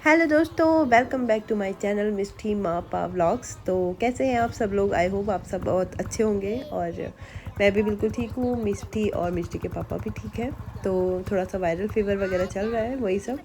Hello दोस्तों, welcome back to my channel Mishti Maa Pa vlogs. तो कैसे हैं आप सब लोग? आई होप आप सब बहुत अच्छे होंगे और मैं भी बिल्कुल ठीक हूँ। मिष्टी और मिष्टी के पापा भी ठीक हैं। तो थोड़ा सा वायरल फीवर वगैरह चल रहा है, वही सब।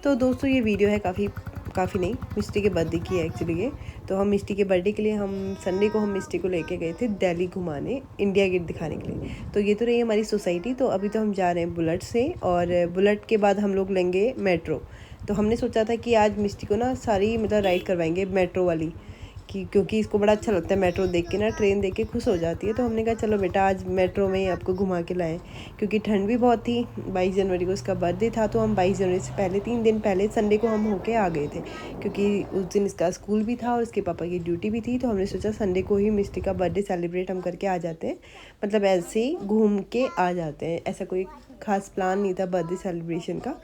तो दोस्तों ये वीडियो है काफ़ी नहीं, मिष्टी के बर्थडे की है एक्चुअली ये। तो हम मिष्टी के बर्थडे के लिए हम संडे को हम मिष्टी को लेके गए थे दिल्ली घुमाने, इंडिया गेट दिखाने के लिए। तो ये तो रही हमारी सोसाइटी। तो अभी तो हम जा रहे हैं बुलेट से, और बुलेट के बाद हम लोग लेंगे मेट्रो। तो हमने सोचा था कि आज मिष्टी को ना सारी मतलब राइड करवाएंगे मेट्रो वाली, क्योंकि इसको बड़ा अच्छा लगता है मेट्रो देख के ना, ट्रेन देख के खुश हो जाती है। तो हमने कहा चलो बेटा आज मेट्रो में ही आपको घुमा के लाएं, क्योंकि ठंड भी बहुत थी। 22 जनवरी को उसका बर्थडे था, तो हम 22 जनवरी से पहले 3 दिन पहले संडे को हम होके आ गए थे, क्योंकि उस दिन इसका स्कूल भी था और इसके पापा की ड्यूटी भी थी। तो हमने सोचा संडे को ही मिष्टी का बर्थडे सेलिब्रेट हम करके आ जाते हैं, मतलब ऐसे ही घूम के आ जाते हैं। ऐसा कोई खास प्लान नहीं था बर्थडे सेलिब्रेशन का,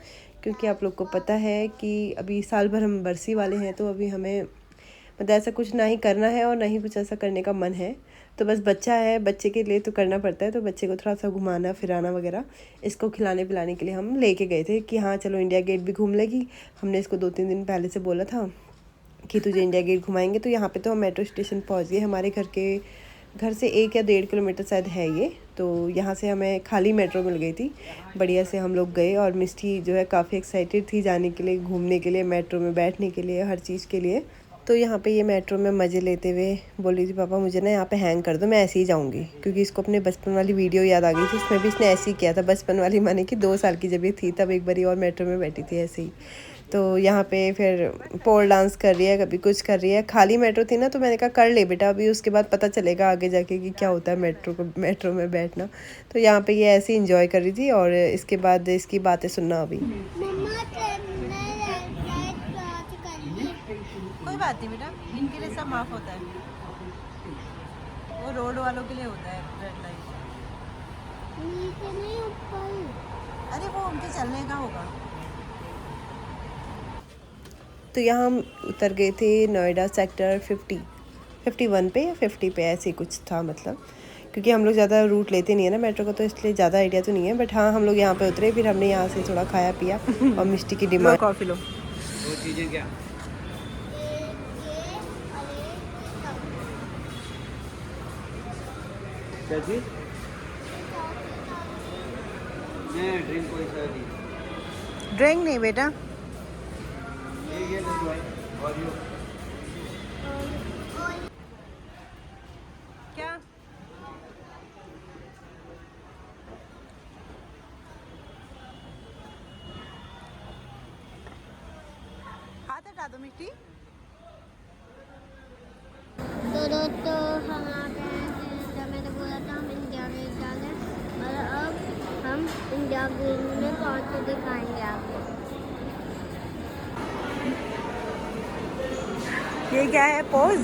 क्योंकि आप लोग को पता है कि अभी साल भर हम बरसी वाले हैं। तो अभी हमें मतलब ऐसा कुछ ना ही करना है और ना ही कुछ ऐसा करने का मन है। तो बस बच्चा है, बच्चे के लिए तो करना पड़ता है। तो बच्चे को थोड़ा सा घुमाना फिराना वगैरह, इसको खिलाने पिलाने के लिए हम लेके गए थे कि हाँ चलो इंडिया गेट भी घूम लेगी। हमने इसको 2-3 दिन पहले से बोला था कि तुझे इंडिया गेट घुमाएंगे। तो यहाँ पे तो हम मेट्रो स्टेशन पहुँच गए। हमारे घर से 1 या 1.5 किलोमीटर शायद है ये। तो यहाँ से हमें खाली मेट्रो मिल गई थी, बढ़िया से हम लोग गए। और मिष्टी जो है काफ़ी एक्साइटेड थी जाने के लिए, घूमने के लिए, मेट्रो में बैठने के लिए, हर चीज़ के लिए। तो यहाँ पे ये मेट्रो में मज़े लेते हुए बोल रही थी पापा मुझे ना यहाँ पे हैंग कर दो, मैं ऐसे ही जाऊँगी। क्योंकि इसको अपने बचपन वाली वीडियो याद आ गई थी, उसमें भी इसने ऐसे ही किया था। बचपन वाली माने कि 2 साल की जब ये थी तब एक बारी और मेट्रो में बैठी थी ऐसे ही। तो यहाँ पे फिर पोल डांस कर रही है, कभी कुछ कर रही है। खाली मेट्रो थी ना, तो मैंने कहा कर ले बेटा, अभी उसके बाद पता चलेगा आगे जाके कि क्या होता है मेट्रो में बैठना। तो यहाँ पे ये ऐसे ही इंजॉय कर रही थी, और इसके बाद इसकी बातें सुनना अभी। कोई बात नहीं बेटा, इनके लिए सब माफ़ होता है, वो रोड वालों के लिए होता है रेड लाइट। अरे वो उनके चलने का होगा। तो यहाँ हम उतर गए थे नोएडा सेक्टर 51 पे या 50 पे, ऐसे कुछ था मतलब। क्योंकि हम लोग ज़्यादा रूट लेते नहीं है ना मेट्रो का, तो इसलिए ज़्यादा आइडिया तो नहीं है। बट हाँ हम लोग यहाँ पे उतरे, फिर हमने यहाँ से थोड़ा खाया पिया और मिष्टी की डिमांड। कॉफ़ी लो। वो चीज़ें क्या क्या चीज़? नहीं ड्रिंक कोई सा नहीं। ड्रिंक नहीं बेटा, ये ले भाई। और यो क्या हाथ हटा दो मिष्टी। तो हम आ गए हैं, जब मैंने बोला था हम इंडिया गेट जाना है, और अब हम इंडिया गेट में पहुँच के दिखाएंगे आपको। ये क्या है पोज?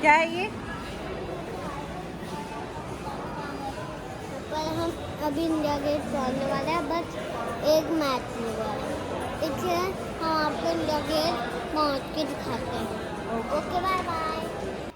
क्या है ये? पर हम अभी इंडिया गेट पहुँचने वाले हैं, बस एक मैच हुआ है, इसलिए हम आपको इंडिया गेट पहुँच के दिखाते हैं। Okay bye bye.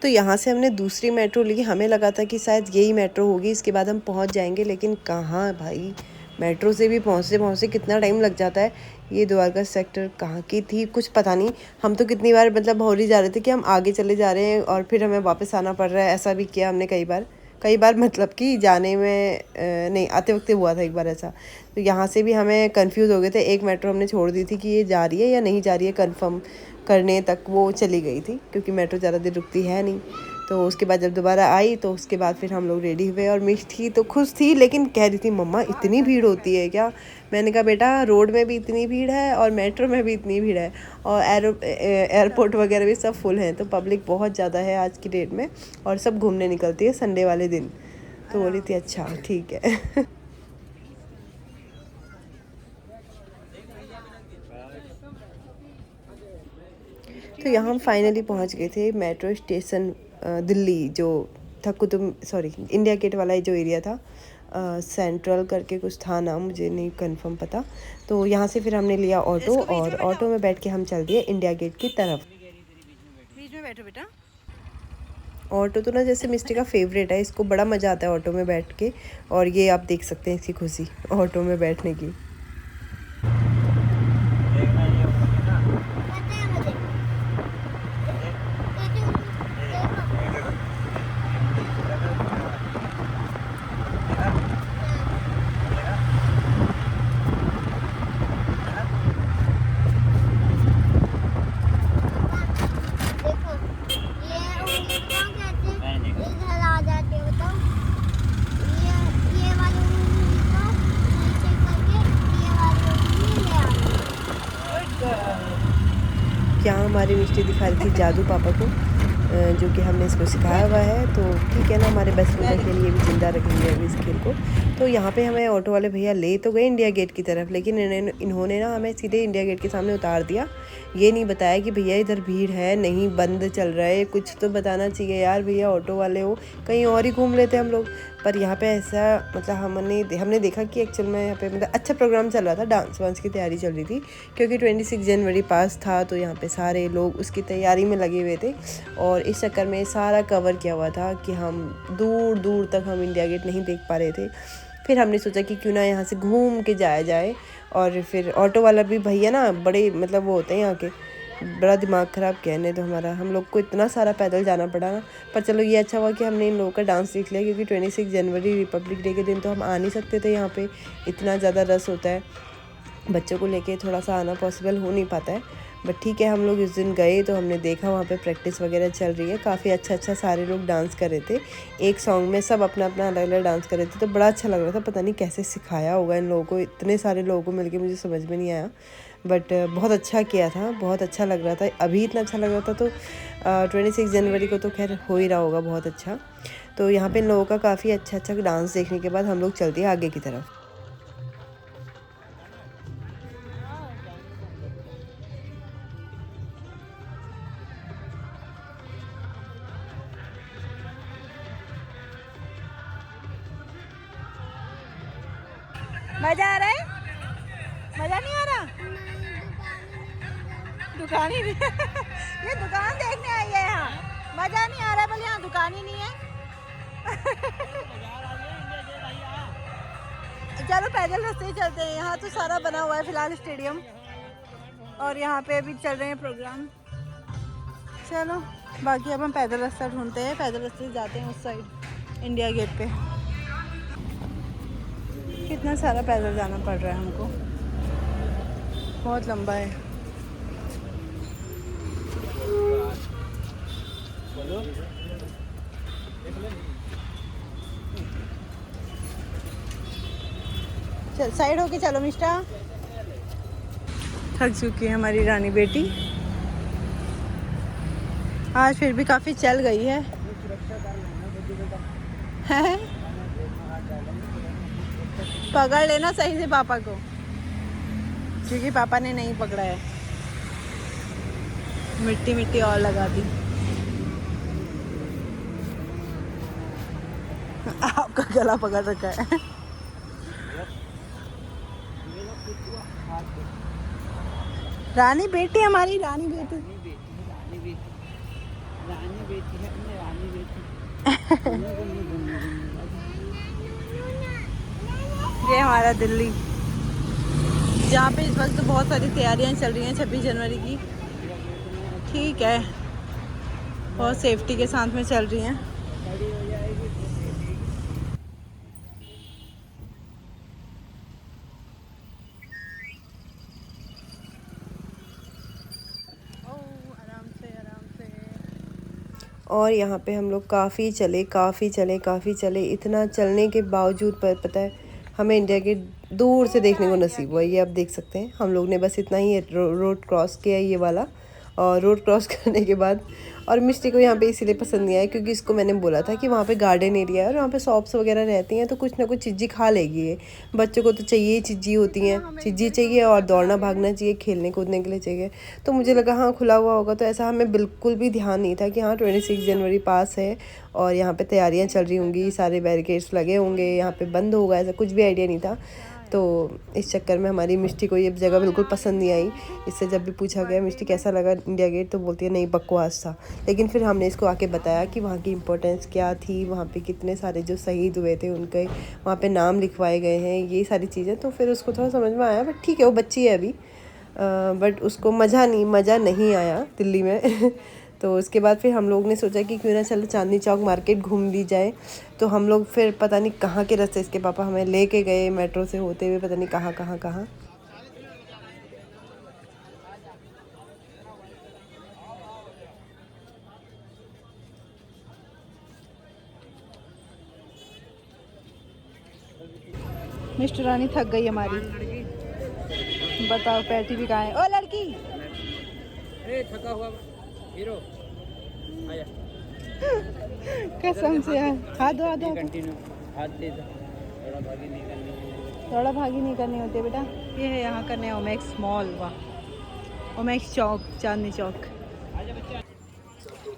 तो यहाँ से हमने दूसरी मेट्रो ली। हमें लगा था कि शायद यही मेट्रो होगी, इसके बाद हम पहुँच जाएंगे, लेकिन कहाँ भाई, मेट्रो से भी पहुँचते पहुँचते कितना टाइम लग जाता है। ये द्वारका सेक्टर कहाँ की थी कुछ पता नहीं। हम तो कितनी बार मतलब भूल ही जा रहे थे कि हम आगे चले जा रहे हैं, और फिर हमें वापस आना पड़ रहा है। ऐसा भी किया हमने कई बार मतलब कि जाने में नहीं, आते वक्त हुआ था एक बार ऐसा। तो यहाँ से भी हमें कंफ्यूज हो गए थे। एक मेट्रो हमने छोड़ दी थी कि ये जा रही है या नहीं जा रही है, कंफर्म करने तक वो चली गई थी, क्योंकि मेट्रो ज़्यादा देर रुकती है नहीं। तो उसके बाद जब दोबारा आई, तो उसके बाद फिर हम लोग रेडी हुए, और मिष्टी तो खुश थी, लेकिन कह रही थी मम्मा इतनी भीड़ होती है क्या? मैंने कहा बेटा रोड में भी इतनी भीड़ है और मेट्रो में भी इतनी भीड़ है, और एयरपोर्ट वगैरह भी सब फुल हैं। तो पब्लिक बहुत ज़्यादा है आज की डेट में, और सब घूमने निकलती है संडे वाले दिन। तो बोली थी अच्छा ठीक है। तो यहाँ हम फाइनली पहुँच गए थे मेट्रो स्टेशन दिल्ली, जो था इंडिया गेट वाला जो एरिया था, सेंट्रल करके कुछ था ना, मुझे नहीं कंफर्म पता। तो यहाँ से फिर हमने लिया ऑटो, और ऑटो में बैठ के हम चल दिए इंडिया गेट की तरफ। बीच में बैठो बेटा। ऑटो तो ना जैसे मिस्टी का फेवरेट है, इसको बड़ा मज़ा आता है ऑटो में बैठ के। और ये आप देख सकते हैं इसकी खुशी ऑटो में बैठने की। हमारी मिस्टी दिखा रही थी जादू पापा को, जो कि हमने इसको सिखाया हुआ है। तो ठीक है ना, हमारे बचपन का खेल ये भी ज़िंदा रखेंगे अभी इस खेल को। तो यहाँ पे हमें ऑटो वाले भैया ले तो गए इंडिया गेट की तरफ, लेकिन इन्होंने ना हमें सीधे इंडिया गेट के सामने उतार दिया। ये नहीं बताया कि भैया इधर भीड़ है, नहीं बंद चल रहा है, कुछ तो बताना चाहिए यार भैया, ऑटो वाले हो, कहीं और ही घूम लेते हम लोग। पर यहाँ पे ऐसा मतलब हमने देखा कि एक्चुअल में यहाँ पे मतलब अच्छा प्रोग्राम चल रहा था, डांस वांस की तैयारी चल रही थी, क्योंकि 26 जनवरी पास था। तो यहाँ पे सारे लोग उसकी तैयारी में लगे हुए थे, और इस चक्कर में सारा कवर किया हुआ था कि हम दूर दूर तक हम इंडिया गेट नहीं देख पा रहे थे। फिर हमने सोचा कि क्यों ना यहाँ से घूम के जाया जाए। और फिर ऑटो वाला भी भैया ना बड़े मतलब वो होते हैं यहाँ के, बड़ा दिमाग ख़राब कहने तो हमारा, हम लोग को इतना सारा पैदल जाना पड़ा ना। पर चलो ये अच्छा हुआ कि हमने इन लोगों का डांस सीख लिया, क्योंकि 26 जनवरी रिपब्लिक डे के दिन तो हम आ नहीं सकते थे, यहाँ पे इतना ज़्यादा रस होता है, बच्चों को लेके थोड़ा सा आना पॉसिबल हो नहीं पाता है। बट ठीक है, हम लोग इस दिन गए तो हमने देखा वहाँ पे प्रैक्टिस वगैरह चल रही है, काफ़ी अच्छा सारे लोग डांस कर रहे थे। एक सॉन्ग में सब अपना अपना अलग अलग डांस कर रहे थे, तो बड़ा अच्छा लग रहा था। पता नहीं कैसे सिखाया होगा इन लोगों को, इतने सारे लोगों को मिलके मुझे समझ में नहीं आया। बट बहुत अच्छा किया था, बहुत अच्छा लग रहा था। अभी इतना अच्छा लग रहा था तो 26 जनवरी को तो खैर हो ही रहा होगा बहुत अच्छा। तो यहाँ पे इन लोगों का काफ़ी अच्छा डांस देखने के बाद हम लोग चलते हैं आगे की तरफ। मजा आ रहा है? मजा नहीं आ रहा? दुकान ही नहीं ये दुकान देखने आई है यहाँ, मजा नहीं आ रहा है, बोले यहाँ दुकान ही नहीं है। चलो पैदल रास्ते ही चलते हैं, यहाँ तो सारा बना हुआ है फिलहाल स्टेडियम, और यहाँ पे अभी चल रहे हैं प्रोग्राम। चलो बाकी अब हम पैदल रास्ता ढूंढते हैं, पैदल रास्ते से जाते हैं उस साइड इंडिया गेट पे। कितना सारा पैदल जाना पड़ रहा है हमको, बहुत लंबा है। चल साइड होके चलो मिस्टा। थक चुकी है हमारी रानी बेटी, आज फिर भी काफ़ी चल गई है। पकड़ लेना सही से पापा को, क्योंकि पापा ने नहीं पकड़ा है, मिट्टी मिट्टी और लगा दी। आपका गला पकड़ रखा है। रानी बेटी हमारी, रानी बेटी ये हमारा दिल्ली, जहाँ पे इस वक्त बहुत सारी तैयारियां चल रही हैं 26 जनवरी की। ठीक है, बहुत सेफ्टी के साथ में चल रही हैं। और यहाँ पे हम लोग काफ़ी चले, इतना चलने के बावजूद पर पता है हमें इंडिया गेट दूर से देखने को नसीब हुआ। ये आप देख सकते हैं, हम लोग ने बस इतना ही रोड क्रॉस किया ये वाला, और रोड क्रॉस करने के बाद, और मिस्टी को यहाँ पे इसीलिए पसंद नहीं आया क्योंकि इसको मैंने बोला था कि वहाँ पे गार्डन एरिया है और वहाँ पे शॉप्स वगैरह रहती हैं, तो कुछ ना कुछ चीज़ी खा लेगी ये। बच्चों को तो चाहिए चीज़ी होती हैं, चीज़ी चाहिए और दौड़ना भागना चाहिए, खेलने कूदने के लिए चाहिए। तो मुझे लगा हाँ खुला हुआ होगा, तो ऐसा हमें बिल्कुल भी ध्यान नहीं था कि हाँ 26 जनवरी पास है और यहाँ पे तैयारियाँ चल रही होंगी, सारे बैरिकेड्स लगे होंगे, यहाँ पे बंद होगा, ऐसा कुछ भी आइडिया नहीं था। तो इस चक्कर में हमारी मिस्टी को ये जगह बिल्कुल पसंद नहीं आई। इससे जब भी पूछा गया मिस्टी कैसा लगा इंडिया गेट, तो बोलती है नहीं बकवास था। लेकिन फिर हमने इसको आके बताया कि वहाँ की इम्पोर्टेंस क्या थी, वहाँ पे कितने सारे जो शहीद हुए थे उनके वहाँ पे नाम लिखवाए गए हैं, ये सारी चीज़ें। तो फिर उसको थोड़ा समझ में आया, बट ठीक है वो बच्ची है अभी, बट उसको मज़ा नहीं आया दिल्ली में। तो उसके बाद फिर हम लोग ने सोचा कि क्यों ना चलो चांदनी चौक मार्केट घूम ली जाए। तो हम लोग फिर पता नहीं कहाँ के रास्ते इसके पापा हमें लेके गए, मेट्रो से होते हुए पता नहीं कहाँ। मिस्टर रानी थक गई हमारी, बताओ पैटी भी कहाँ है? ओ लड़की अरे थका हुआ हीरो आया कसम से यार। हाथ दो हाथ दो। कंटिन्यू हाथ दे दो, थोड़ा भागी नहीं करनी है। थोड़ा भागी नहीं करनी होती है बेटा। ये है यहाँ का नया ओमेक्स मॉल। वाह, ओमेक्स चौक, चांदनी चौक।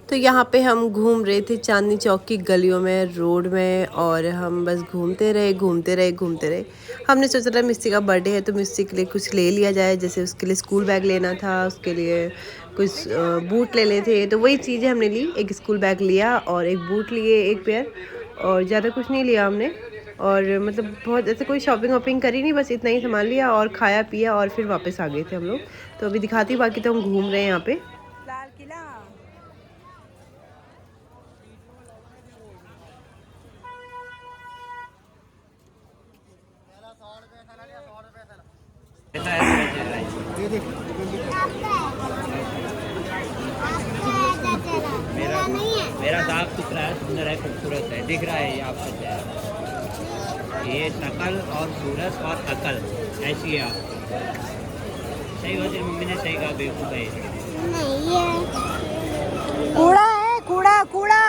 तो यहाँ पे हम घूम रहे थे चांदनी चौक की गलियों में, रोड में, और हम बस घूमते रहे घूमते रहे घूमते रहे। हमने सोचा था मिस्टी का बर्थडे है तो मिस्टी के लिए कुछ ले लिया जाए, जैसे उसके लिए स्कूल बैग लेना था, उसके लिए कुछ बूट ले लेते थे, तो वही चीज़ें हमने ली। एक स्कूल बैग लिया और एक बूट लिए, एक पेयर, और ज़्यादा कुछ नहीं लिया हमने। और मतलब बहुत ऐसे कोई शॉपिंग वॉपिंग करी नहीं, बस इतना ही सामान लिया और खाया पिया और फिर वापस आ गए थे हम लोग। तो अभी दिखाती हूँ, बाकी तो हम घूम रहे हैं यहाँ पे। लाल किला। मेरा साफ सुथरा है, सुंदर है, खूबसूरत है, दिख रहा है ये आपको चेहरा। ये शकल और सूरत और अकल ऐसी है आप। सही बात है, मम्मी ने सही कहा, बेवकूफ़ है ये। कूड़ा है, कूड़ा कूड़ा।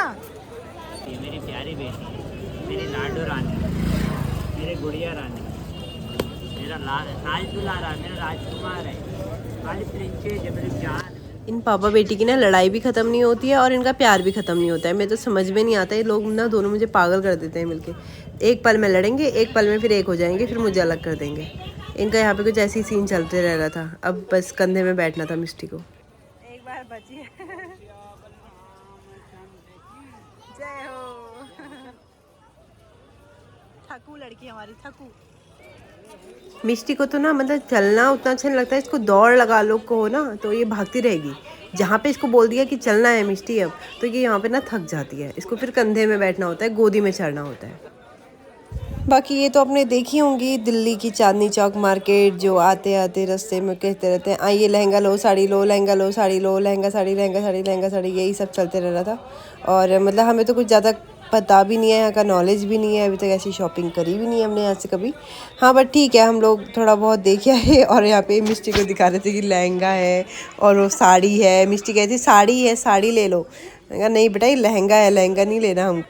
ये मेरी प्यारी बेटी है, मेरी लाडो रानी, मेरी गुड़िया रानी, मेरा राज दुलारा, मेरा राजकुमार है, मेरी प्रिंसेस है, मेरी जान। इन पापा बेटी की ना लड़ाई भी ख़त्म नहीं होती है और इनका प्यार भी ख़त्म नहीं होता है। मैं तो समझ में नहीं आता, ये लोग ना दोनों मुझे पागल कर देते हैं मिलके। एक पल में लड़ेंगे, एक पल में फिर एक हो जाएंगे, फिर मुझे अलग कर देंगे। इनका यहाँ पे कुछ ऐसी सीन चलते रह रहा था। अब बस कंधे में बैठना था मिस्टी को। एक बार बची है। जय हो। थकू लड़की हमारी, थकू। मिष्टी को तो ना मतलब चलना उतना अच्छा नहीं लगता है। इसको दौड़ लगा लो को ना तो ये भागती रहेगी। जहाँ पे इसको बोल दिया कि चलना है मिष्टी अब, तो ये यहाँ पे ना थक जाती है। इसको फिर कंधे में बैठना होता है, गोदी में चढ़ना होता है। बाकी ये तो आपने देखी होंगी दिल्ली की चांदनी चौक मार्केट, जो आते आते रास्ते में कहते रहते हैं आइए लहंगा लो साड़ी लो, लहंगा लो साड़ी लो, लहंगा साड़ी लहंगा साड़ी लहंगा साड़ी, यही सब चलते रह रहा था। और मतलब हमें तो कुछ ज़्यादा पता भी नहीं है, यहाँ का नॉलेज भी नहीं है, अभी तक ऐसी शॉपिंग करी भी नहीं है हमने यहाँ से कभी। हाँ बट ठीक है, हम लोग थोड़ा बहुत देखे है। और यहाँ पे मिष्टी को दिखा रहे थे कि लहंगा है और वो साड़ी है। मिष्टी कहती साड़ी है, साड़ी ले लो। मैंने कहा नहीं बेटा, ये लहंगा है, लहंगा नहीं लेना हम।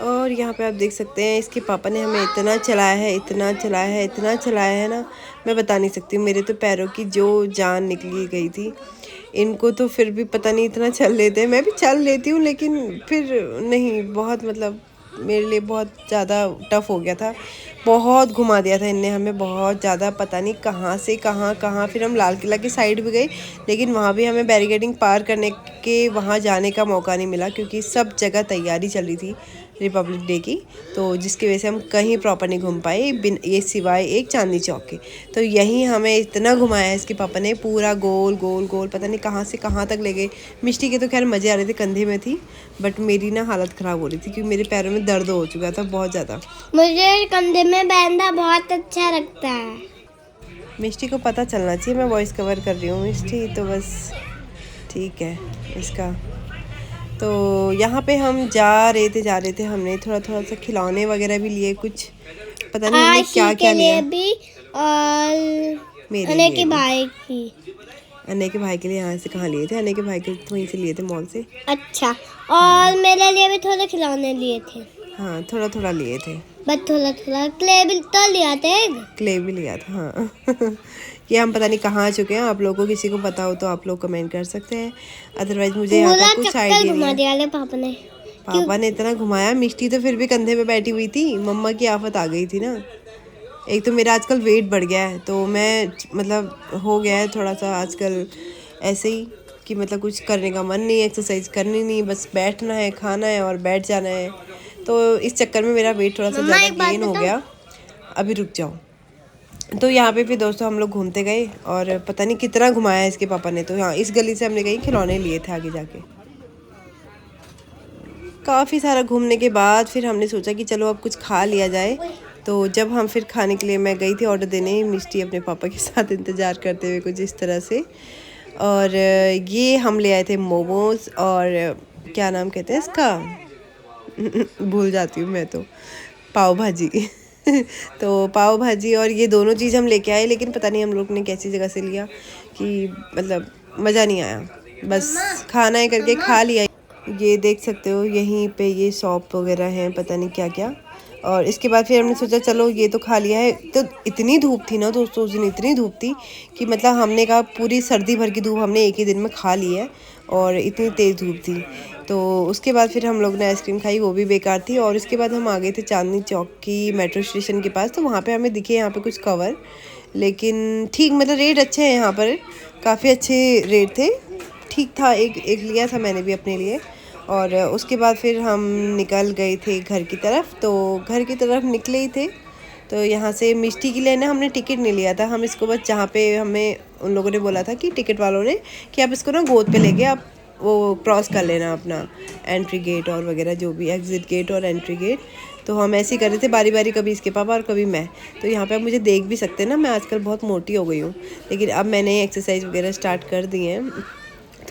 और यहाँ पे आप देख सकते हैं इसके पापा ने हमें इतना चलाया है, इतना चलाया है, इतना चलाया है ना, मैं बता नहीं सकती। मेरे तो पैरों की जो जान निकली गई थी। इनको तो फिर भी पता नहीं इतना चल लेते हैं। मैं भी चल लेती हूँ लेकिन फिर नहीं, बहुत मतलब मेरे लिए बहुत ज़्यादा टफ़ हो गया था। बहुत घुमा दिया था इनने हमें, बहुत ज़्यादा। पता नहीं कहाँ से कहाँ। फिर हम लाल किला की साइड भी गए, लेकिन वहाँ भी हमें बैरिकेडिंग पार करने के वहाँ जाने का मौका नहीं मिला, क्योंकि सब जगह तैयारी चल रही थी रिपब्लिक डे की। तो जिसकी वजह से हम कहीं प्रॉपर नहीं घूम पाए, ये सिवाय एक चांदनी चौक के। तो यहीं हमें इतना घुमाया है इसके पापा ने, पूरा गोल गोल गोल, पता नहीं कहाँ से कहाँ तक ले गए। मिष्टी के तो खैर मज़े आ रहे थे, कंधे में थी, बट मेरी ना हालत ख़राब हो रही थी क्योंकि मेरे पैरों में दर्द हो चुका था बहुत ज़्यादा। मुझे कंधे में बैठना बहुत अच्छा लगता है। मिष्टी को पता चलना चाहिए मैं वॉइस कवर कर रही हूँ मिष्टी, तो बस ठीक है इसका। तो यहाँ पे हम जा रहे थे, हमने थोड़ा सा खिलौने वगैरह भी लिए, कुछ पता नहीं हमने क्या क्या लिया भी, और मेरे अने लिए के भी। भाई की। अन्य के भाई के लिए यहाँ से कहाँ लिए थे, अन्य के भाई के तो वहीं से लिए थे, मॉल से। अच्छा, और मेरे लिए भी थोड़े खिलौने लिए थे, हाँ थोड़ा लिए थे, बस थोड़ा क्ले भी तो लिया थे, क्ले भी लिया था। हाँ ये हम पता नहीं कहाँ आ चुके हैं। आप लोगों को किसी को पता हो तो आप लोग कमेंट कर सकते हैं, अदरवाइज मुझे यहाँ का कुछ आइडिया नहीं है। दिया ले पापा ने। पापा ने इतना घुमाया, मिष्टी तो फिर भी कंधे पे बैठी हुई थी। मम्मा की आफत आ गई थी ना। एक तो मेरा आजकल वेट बढ़ गया है, तो मैं मतलब हो गया है थोड़ा सा आजकल ऐसे ही कि मतलब कुछ करने का मन नहीं है, एक्सरसाइज करनी नहीं, बस बैठना है, खाना है और बैठ जाना है। तो इस चक्कर में मेरा वेट थोड़ा सा ज़्यादा गेन हो गया। अभी रुक जाओ। तो यहाँ पे फिर दोस्तों हम लोग घूमते गए और पता नहीं कितना घुमाया इसके पापा ने। तो हाँ, इस गली से हमने कहीं खिलौने लिए थे आगे जाके। काफ़ी सारा घूमने के बाद फिर हमने सोचा कि चलो अब कुछ खा लिया जाए। तो जब हम फिर खाने के लिए मैं गई थी ऑर्डर देने, मिष्टी अपने पापा के साथ इंतज़ार करते हुए कुछ इस तरह से। और ये हम ले आए थे मोमोज़ और क्या नाम कहते हैं इसका भूल जाती हूँ मैं तो, पाव भाजी। तो पाव भाजी और ये दोनों चीज़ हम लेके आए, लेकिन पता नहीं हम लोग ने कैसी जगह से लिया कि मतलब मज़ा नहीं आया, बस खाना है करके खा लिया। ये देख सकते हो यहीं पे ये शॉप वगैरह हैं, पता नहीं क्या क्या। और इसके बाद फिर हमने सोचा चलो ये तो खा लिया है। तो इतनी धूप थी ना दोस्तों, उस दिन इतनी धूप थी कि मतलब हमने कहा पूरी सर्दी भर की धूप हमने एक ही दिन में खा ली है, और इतनी तेज़ धूप थी। तो उसके बाद फिर हम लोग ने आइसक्रीम खाई, वो भी बेकार थी। और उसके बाद हम आ गए थे चांदनी चौक की मेट्रो स्टेशन के पास। तो वहाँ पे हमें दिखे यहाँ पे कुछ कवर, लेकिन ठीक मतलब रेट अच्छे हैं यहाँ पर, काफ़ी अच्छे रेट थे, ठीक था। एक लिया था मैंने भी अपने लिए। और उसके बाद फिर हम निकल गए थे घर की तरफ। तो घर की तरफ निकले ही थे तो यहाँ से मिष्टी के लिए ना हमने टिकट नहीं लिया था। हम इसको बस जहाँ पे हमें उन लोगों ने बोला था कि टिकट वालों ने कि आप इसको ना गोद पे लेके आप वो क्रॉस कर लेना अपना एंट्री गेट और वगैरह जो भी एग्ज़िट गेट और एंट्री गेट। तो हम ऐसे ही कर रहे थे बारी बारी, कभी इसके पापा और कभी मैं। तो यहाँ पे आप मुझे देख भी सकते हैं ना, मैं आजकल बहुत मोटी हो गई हूँ, लेकिन अब मैंने एक्सरसाइज वगैरह स्टार्ट कर दी हैं,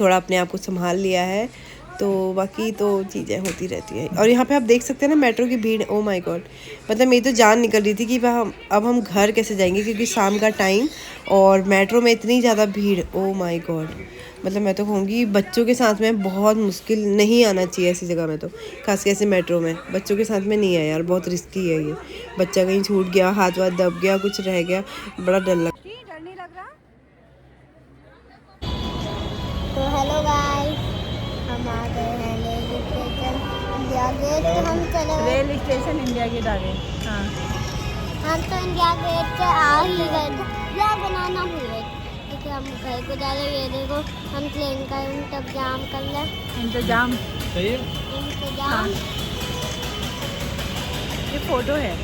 थोड़ा अपने आप को संभाल लिया है। तो बाकी तो चीज़ें होती रहती हैं। और यहाँ पे आप देख सकते हैं ना मेट्रो की भीड़, ओ माय गॉड, मतलब मेरी तो जान निकल रही थी कि अब हम घर कैसे जाएंगे, क्योंकि शाम का टाइम और मेट्रो में इतनी ज़्यादा भीड़, ओ माय गॉड। मतलब मैं तो कहूँगी बच्चों के साथ में बहुत मुश्किल, नहीं आना चाहिए ऐसी जगह में, तो खास कैसे मेट्रो में बच्चों के साथ में नहीं है यार, बहुत रिस्की है ये। बच्चा कहीं छूट गया, हाथ वाथ दब गया, कुछ रह गया, बड़ा डर लग। डर नहीं लग रहा? तो हेलो गाइस, हम आ गए हैं रेलवे स्टेशन इंडिया गेट। तो हम चले गए, रेल स्टेशन इंडिया गेट आ गए। हाँ, हम तो इंडिया गेट से आ ही गए थे, या बनाना हुए क्योंकि हम घर को जा रहे हैं। ये देखो हम ट्रेन का इंतजाम कर लें, इंतजाम इंतजाम। ये फोटो है।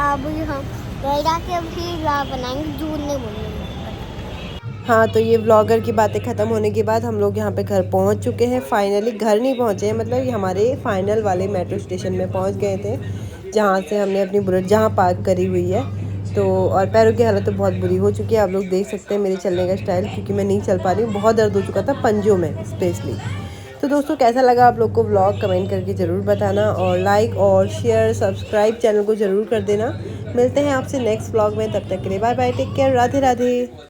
अब हम घर जाके भी ब्लॉग बनाएंगे, झूठ नहीं बोलेंगे। हाँ, तो ये व्लॉगर की बातें ख़त्म होने के बाद हम लोग यहाँ पे घर पहुँच चुके हैं फाइनली। घर नहीं पहुँचे हैं, मतलब ये हमारे फाइनल वाले मेट्रो स्टेशन में पहुँच गए थे, जहाँ से हमने अपनी बुलेट जहाँ पार्क करी हुई है। तो और पैरों की हालत तो बहुत बुरी हो चुकी है, आप लोग देख सकते हैं मेरे चलने का स्टाइल, क्योंकि मैं नहीं चल पा रही हूँ, बहुत दर्द हो चुका था पंजों में स्पेशली। तो दोस्तों कैसा लगा आप लोग को व्लॉग, कमेंट करके ज़रूर बताना, और लाइक और शेयर सब्सक्राइब चैनल को ज़रूर कर देना। मिलते हैं आपसे नेक्स्ट व्लॉग में, तब तक के लिए bye bye, take care, Radhe Radhe.